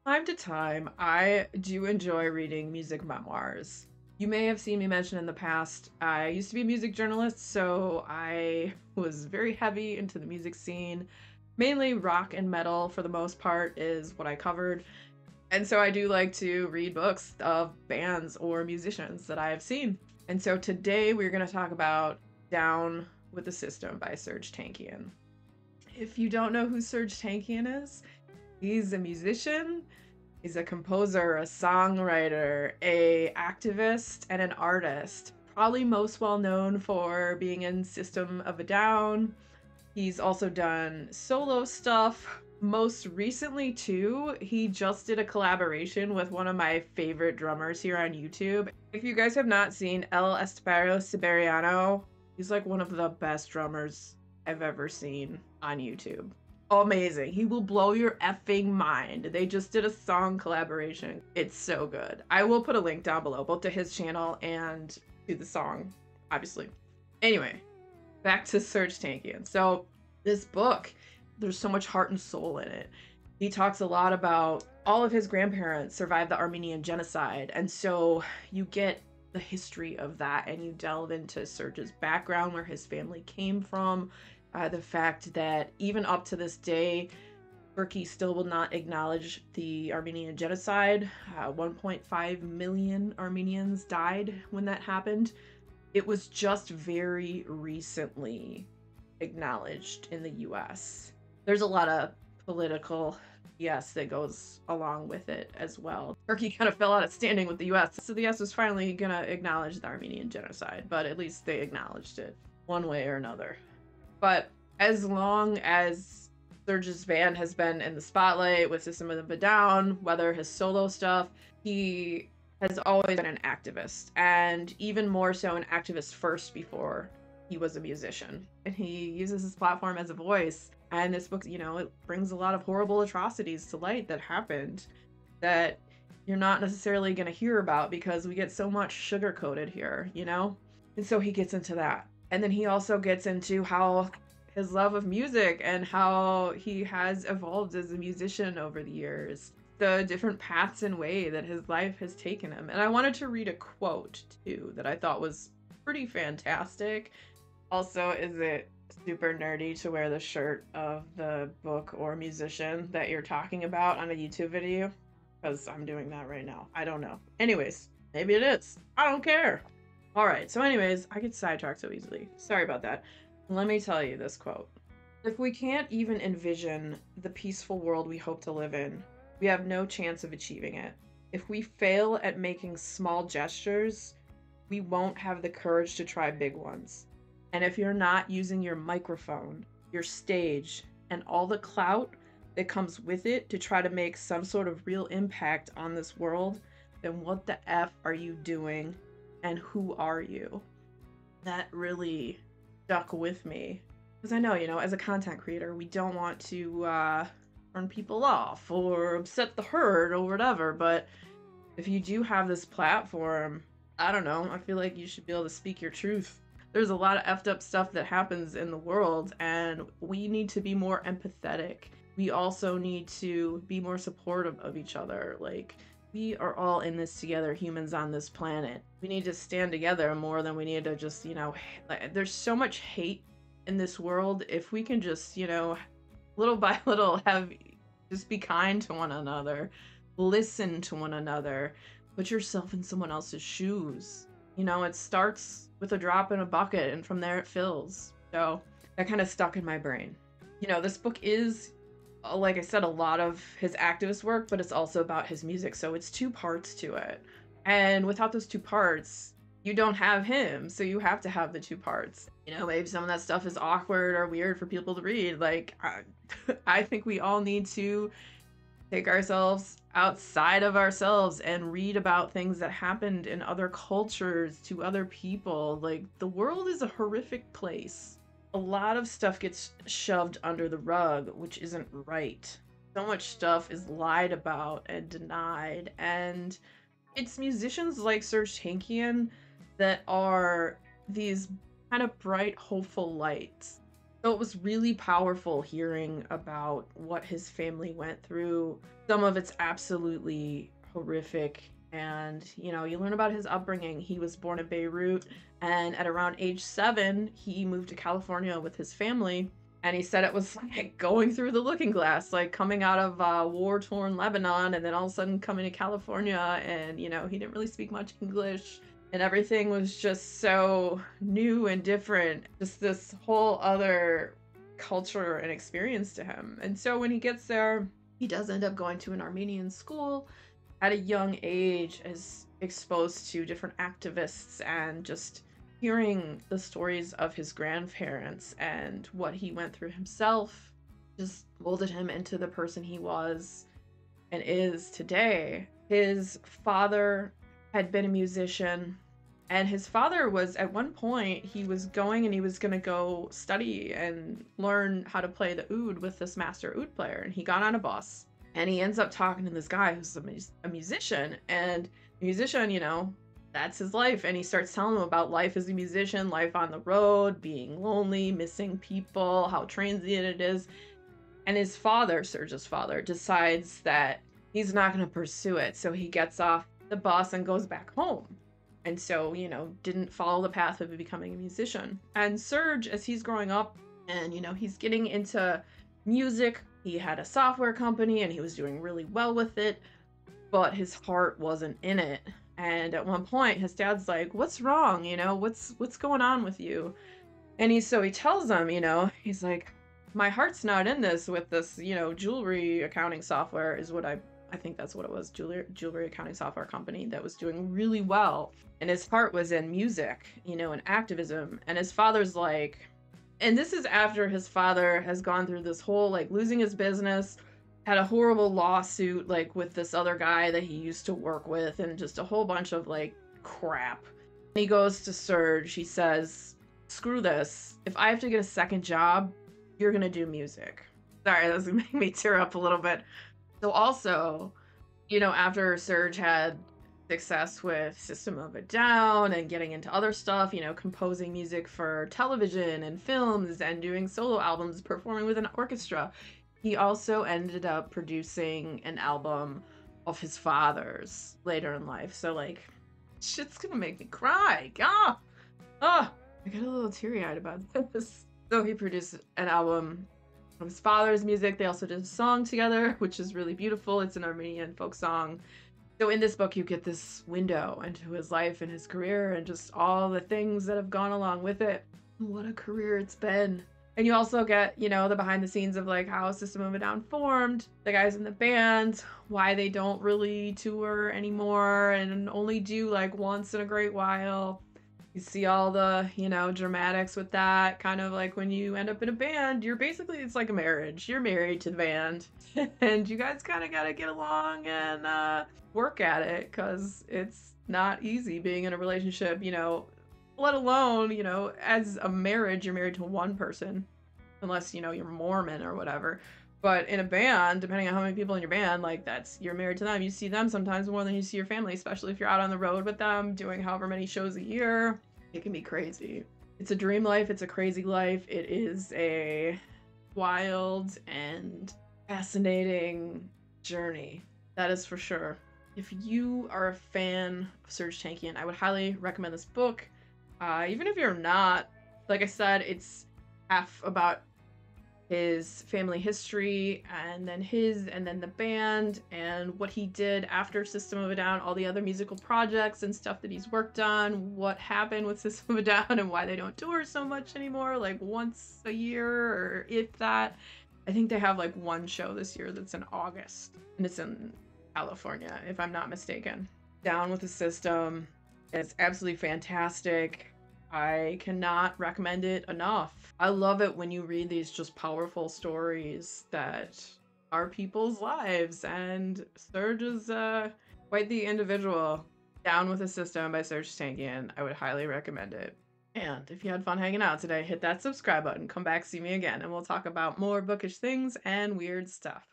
Time to time, I do enjoy reading music memoirs. You may have seen me mention in the past, I used to be a music journalist, so I was very heavy into the music scene. Mainly rock and metal, for the most part, is what I covered. And so I do like to read books of bands or musicians that I have seen. And so today we're going to talk about Down with the System by Serj Tankian. If you don't know who Serj Tankian is, he's a musician. He's a composer, a songwriter, a activist, and an artist. Probably most well known for being in System of a Down. He's also done solo stuff. Most recently, too, he just did a collaboration with one of my favorite drummers here on YouTube. If you guys have not seen El Estepero Siberiano, he's like one of the best drummers I've ever seen on YouTube. Amazing. He will blow your effing mind. They just did a song collaboration. It's so good. I will put a link down below, both to his channel and to the song, obviously. Anyway, back to Serj Tankian. So this book, there's so much heart and soul in it. He talks a lot about all of his grandparents survived the Armenian genocide. And so you get the history of that and you delve into Serj's background, where his family came from. The fact that even up to this day, Turkey still will not acknowledge the Armenian genocide. 1.5 million Armenians died when that happened. It was just very recently acknowledged in the US. There's a lot of political BS that goes along with it as well. Turkey kind of fell out of standing with the US, so the US was finally gonna acknowledge the Armenian genocide, but at least they acknowledged it one way or another. But as long as Serj's band has been in the spotlight with System of a Down, whether his solo stuff, he has always been an activist, and even more so an activist first before he was a musician. And he uses his platform as a voice. And this book, it brings a lot of horrible atrocities to light that happened that you're not necessarily going to hear about because we get so much sugar-coated here, And so he gets into that. And then he also gets into how his love of music and how he has evolved as a musician over the years, the different paths and way that his life has taken him. And I wanted to read a quote too that I thought was pretty fantastic. Also, is it super nerdy to wear the shirt of the book or musician that you're talking about on a YouTube video? Because I'm doing that right now. I don't know. Anyways, maybe it is. I don't care. All right, so anyways, I get sidetracked so easily. Sorry about that. Let me tell you this quote. If we can't even envision the peaceful world we hope to live in, we have no chance of achieving it. If we fail at making small gestures, we won't have the courage to try big ones. And if you're not using your microphone, your stage, and all the clout that comes with it to try to make some sort of real impact on this world, then what the F are you doing? And who are you? That really stuck with me. Because I know, as a content creator, we don't want to turn people off or upset the herd or whatever, but if you do have this platform, I don't know, I feel like you should be able to speak your truth. There's a lot of effed up stuff that happens in the world, and we need to be more empathetic. We also need to be more supportive of each other. Like, we are all in this together, humans on this planet. We need to stand together more than we need to just, there's so much hate in this world. If we can just, little by little just be kind to one another, listen to one another, put yourself in someone else's shoes. It starts with a drop in a bucket and from there it fills. So that kind of stuck in my brain. This book is, like I said, a lot of his activist work, but it's also about his music. So it's two parts to it. And without those two parts, you don't have him. So you have to have the two parts. Maybe some of that stuff is awkward or weird for people to read. Like, I think we all need to take ourselves outside of ourselves and read about things that happened in other cultures to other people. Like, the world is a horrific place. A lot of stuff gets shoved under the rug, which isn't right. So much stuff is lied about and denied, and it's musicians like Serj Tankian that are these kind of bright, hopeful lights So it was really powerful hearing about what his family went through. Some of it's absolutely horrific. And, you learn about his upbringing. He was born in Beirut, and at around age 7, he moved to California with his family. And he said it was like going through the looking glass, like coming out of war-torn Lebanon and then all of a sudden coming to California. And, he didn't really speak much English and everything was just so new and different. Just this whole other culture and experience to him. And so when he gets there, he does end up going to an Armenian school at a young age, is exposed to different activists and just hearing the stories of his grandparents and what he went through himself just molded him into the person he was and is today. His father had been a musician, and his father was, at one point, he was going and he was going to go study and learn how to play the oud with this master oud player. And he got on a bus and he ends up talking to this guy who's a musician. And the musician, that's his life. And he starts telling him about life as a musician, life on the road, being lonely, missing people, how transient it is. And his father, Serj's father, decides that he's not going to pursue it. So he gets off the bus and goes back home. And so, didn't follow the path of becoming a musician. And Serj, as he's growing up and, he's getting into music, he had a software company and he was doing really well with it, but his heart wasn't in it. And at one point, his dad's like, "What's wrong? What's going on with you?" And he tells him, he's like, "My heart's not in this with this, jewelry accounting software," is what I think that's what it was, jewelry accounting software company that was doing really well. And his heart was in music, and activism. And his father's like, and this is after his father has gone through this whole, like, losing his business, had a horrible lawsuit, like, with this other guy that he used to work with, and just a whole bunch of, like, crap. And he goes to Serj, he says, "Screw this. If I have to get a second job, you're gonna do music." Sorry, that's gonna make me tear up a little bit. So also, after Serj had success with System of a Down and getting into other stuff, composing music for television and films and doing solo albums, performing with an orchestra, he also ended up producing an album of his father's later in life. So, like, shit's gonna make me cry. Ah! Ah! I got a little teary-eyed about this. So he produced an album of his father's music. They also did a song together, which is really beautiful. It's an Armenian folk song. So in this book, you get this window into his life and his career and just all the things that have gone along with it. What a career it's been. And you also get, the behind the scenes of, like, how System of a Down formed, the guys in the band, why they don't really tour anymore and only do, like, once in a great while. You see all the, dramatics with that. Kind of like when you end up in a band, it's like a marriage. You're married to the band. And you guys kind of got to get along and work at it, because it's not easy being in a relationship, let alone, as a marriage, you're married to one person. Unless, you're Mormon or whatever. But in a band, depending on how many people in your band, like, you're married to them. You see them sometimes more than you see your family, especially if you're out on the road with them, doing however many shows a year. It can be crazy. It's a dream life. It's a crazy life. It is a wild and fascinating journey. That is for sure. If you are a fan of Serj Tankian, I would highly recommend this book. Even if you're not, like I said, it's half about his family history and then the band and what he did after System of a Down, all the other musical projects and stuff that he's worked on, what happened with System of a Down and why they don't tour so much anymore, like once a year or if that. I think they have like one show this year that's in August and it's in California, if I'm not mistaken. Down with the System. It's absolutely fantastic. I cannot recommend it enough. I love it when you read these just powerful stories that are people's lives, and Serj is quite the individual. Down with the System by Serj Tankian. I would highly recommend it. And if you had fun hanging out today, hit that subscribe button, come back, see me again, and we'll talk about more bookish things and weird stuff.